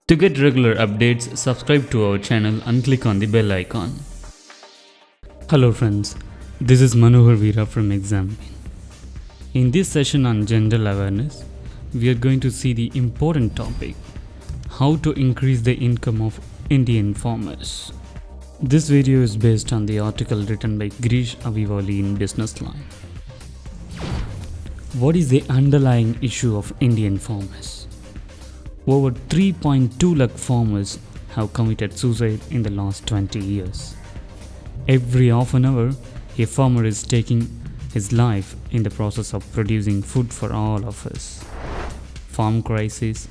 To get regular updates, subscribe to our channel and click on the bell icon. Hello friends, this is Manohar Veera from Exam. In this session on general awareness, we are going to see the important topic, how to increase the income of Indian farmers. This video is based on the article written by Girish Avivali in Business Line. What is the underlying issue of Indian farmers? Over 3.2 lakh farmers have committed suicide in the last 20 years. Every half an hour, a farmer is taking his life in the process of producing food for all of us. Farm crisis,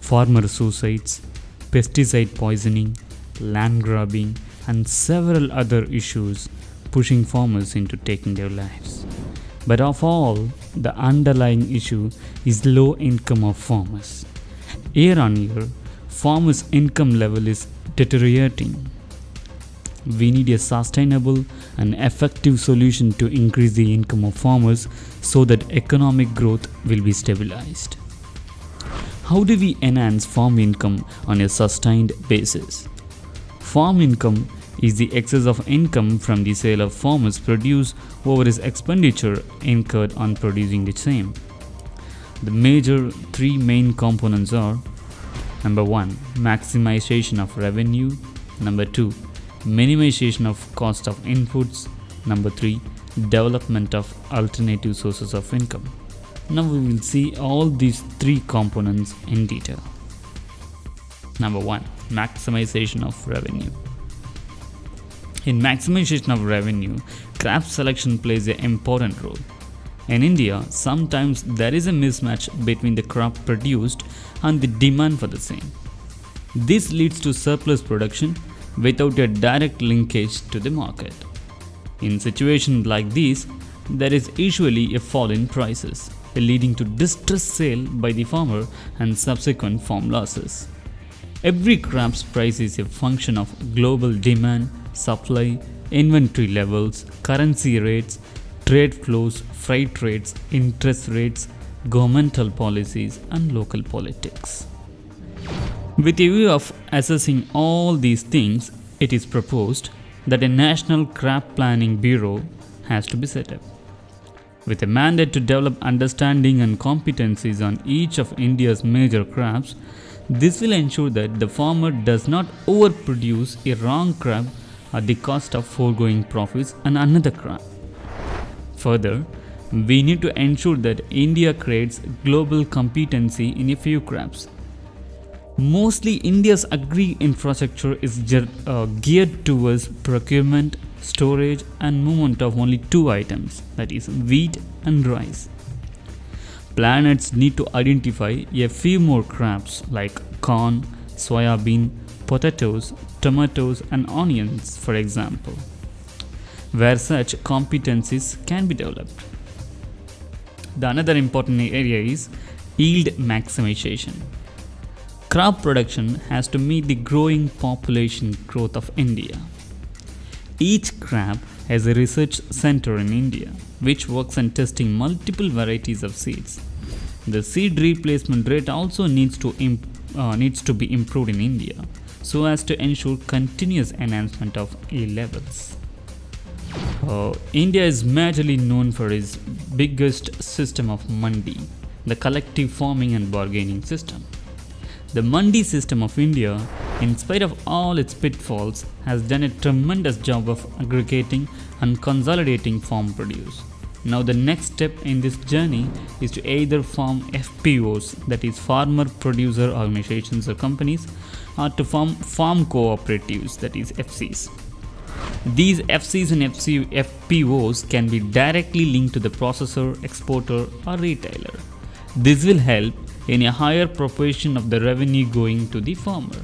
farmer suicides, pesticide poisoning, land grabbing, and several other issues pushing farmers into taking their lives. But of all, the underlying issue is low income of farmers. Year on year, farmers' income level is deteriorating. We need a sustainable and effective solution to increase the income of farmers so that economic growth will be stabilised. How do we enhance farm income on a sustained basis? Farm income is the excess of income from the sale of farmers' produce over his expenditure incurred on producing the same. The major three main components are: number 1, maximization of revenue; number 2, minimization of cost of inputs; number 3, development of alternative sources of income. Now we will see all these three components in detail. Number 1, maximization of revenue. In maximization of revenue, crop selection plays an important role. In India, sometimes there is a mismatch between the crop produced and the demand for the same. This leads to surplus production without a direct linkage to the market. In situations like these, there is usually a fall in prices, leading to distressed sale by the farmer and subsequent farm losses. Every crop's price is a function of global demand, supply, inventory levels, currency rates, trade flows, freight rates, interest rates, governmental policies, and local politics. With a view of assessing all these things, it is proposed that a National Crop Planning Bureau has to be set up. With a mandate to develop understanding and competencies on each of India's major crops, this will ensure that the farmer does not overproduce a wrong crop at the cost of foregoing profits on another crop. Further, we need to ensure that India creates global competency in a few crops. Mostly India's agri infrastructure is geared towards procurement, storage, and movement of only two items, that is wheat and rice. Planets need to identify a few more crops like corn, soya bean, potatoes, tomatoes, and onions, for example, where such competencies can be developed. The another important area is yield maximization. Crop production has to meet the growing population growth of India. Each crop has a research center in India which works on testing multiple varieties of seeds. The seed replacement rate also needs to be improved in India so as to ensure continuous enhancement of yield levels. India is majorly known for its biggest system of mandi, the collective farming and bargaining system. The mandi system of India, in spite of all its pitfalls, has done a tremendous job of aggregating and consolidating farm produce. Now the next step in this journey is to either form FPOs, that is farmer producer organizations or companies, or to form farm cooperatives, that is FCs. These FCs and FPOs can be directly linked to the processor, exporter, or retailer. This will help in a higher proportion of the revenue going to the farmer.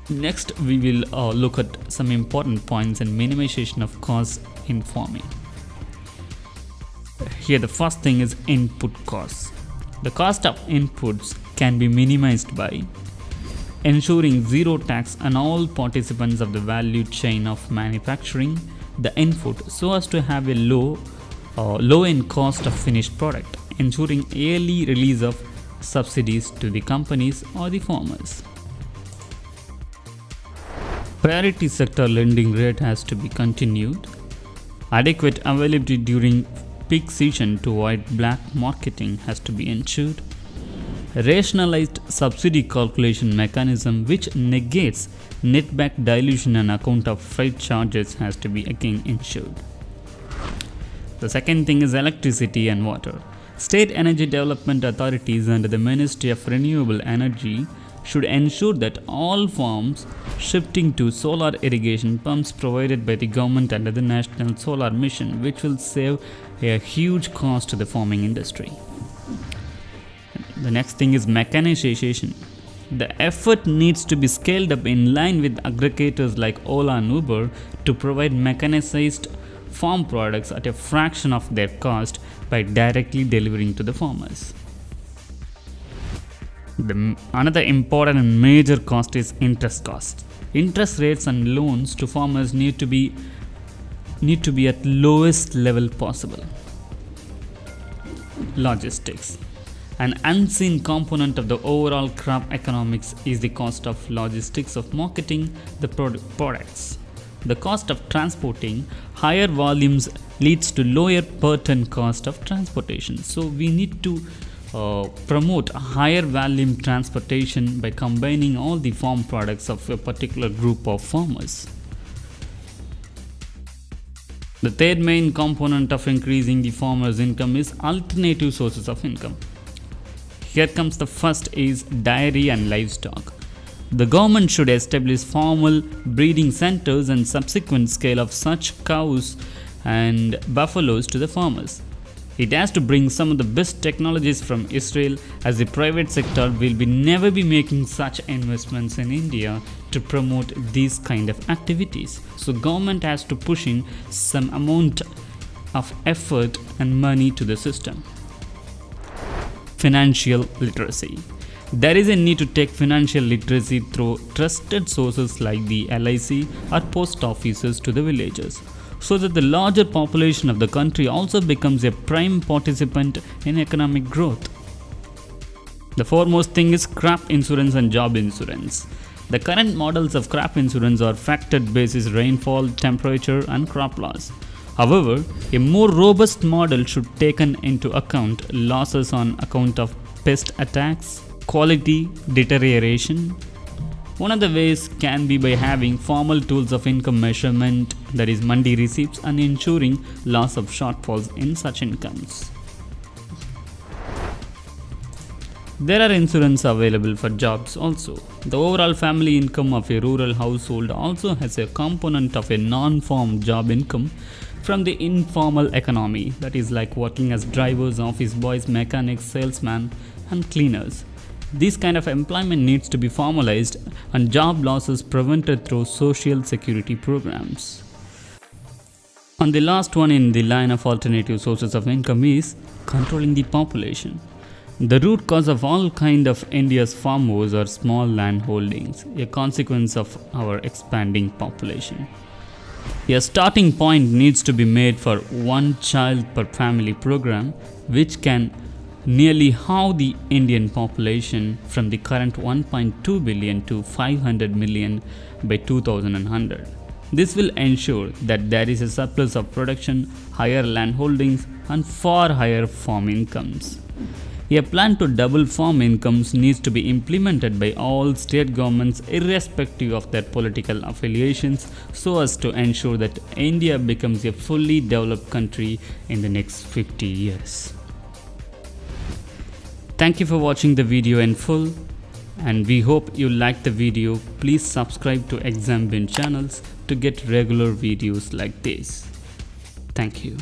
Next, we will look at some important points in minimization of costs in farming. Here the first thing is input costs. The cost of inputs can be minimized by ensuring zero tax on all participants of the value chain of manufacturing the input so as to have a low in cost of finished product, ensuring yearly release of subsidies to the companies or the farmers. Priority sector lending rate has to be continued. Adequate availability during peak season to avoid black marketing has to be ensured. Rationalized subsidy calculation mechanism which negates netback dilution on account of freight charges has to be again ensured. The second thing is electricity and water. State energy development authorities under the Ministry of Renewable Energy should ensure that all farms shifting to solar irrigation pumps provided by the government under the National Solar Mission, which will save a huge cost to the farming industry. The next thing is mechanization. The effort needs to be scaled up in line with aggregators like Ola and Uber to provide mechanized farm products at a fraction of their cost by directly delivering to the farmers. Another important and major cost is interest cost. Interest rates and loans to farmers need to be at lowest level possible. Logistics. An unseen component of the overall crop economics is the cost of logistics of marketing the products. The cost of transporting higher volumes leads to lower per ton cost of transportation. So we need to promote higher volume transportation by combining all the farm products of a particular group of farmers. The third main component of increasing the farmer's income is alternative sources of income. Here comes the first is dairy and livestock. The government should establish formal breeding centers and subsequent scale of such cows and buffaloes to the farmers. It has to bring some of the best technologies from Israel, as the private sector will never be making such investments in India to promote these kind of activities. So government has to push in some amount of effort and money to the system. Financial literacy. There is a need to take financial literacy through trusted sources like the LIC or post offices to the villagers, so that the larger population of the country also becomes a prime participant in economic growth. The foremost thing is crop insurance and job insurance. The current models of crop insurance are factored basis rainfall, temperature and crop loss. However, a more robust model should take into account losses on account of pest attacks, quality deterioration. One of the ways can be by having formal tools of income measurement, that is mandi receipts, and ensuring loss of shortfalls in such incomes. There are insurance available for jobs also. The overall family income of a rural household also has a component of a non-farm job income from the informal economy, that is like working as drivers, office boys, mechanics, salesmen and cleaners. This kind of employment needs to be formalized and job losses prevented through social security programs. And the last one in the line of alternative sources of income is controlling the population. The root cause of all kind of India's farm woes are small land holdings, a consequence of our expanding population. A starting point needs to be made for one child per family program, which can nearly halve the Indian population from the current 1.2 billion to 500 million by 2100. This will ensure that there is a surplus of production, higher land holdings and far higher farm incomes. A plan to double farm incomes needs to be implemented by all state governments irrespective of their political affiliations, so as to ensure that India becomes a fully developed country in the next 50 years. Thank you for watching the video in full, and we hope you liked the video. Please subscribe to Exam Bin channels to get regular videos like this. Thank you.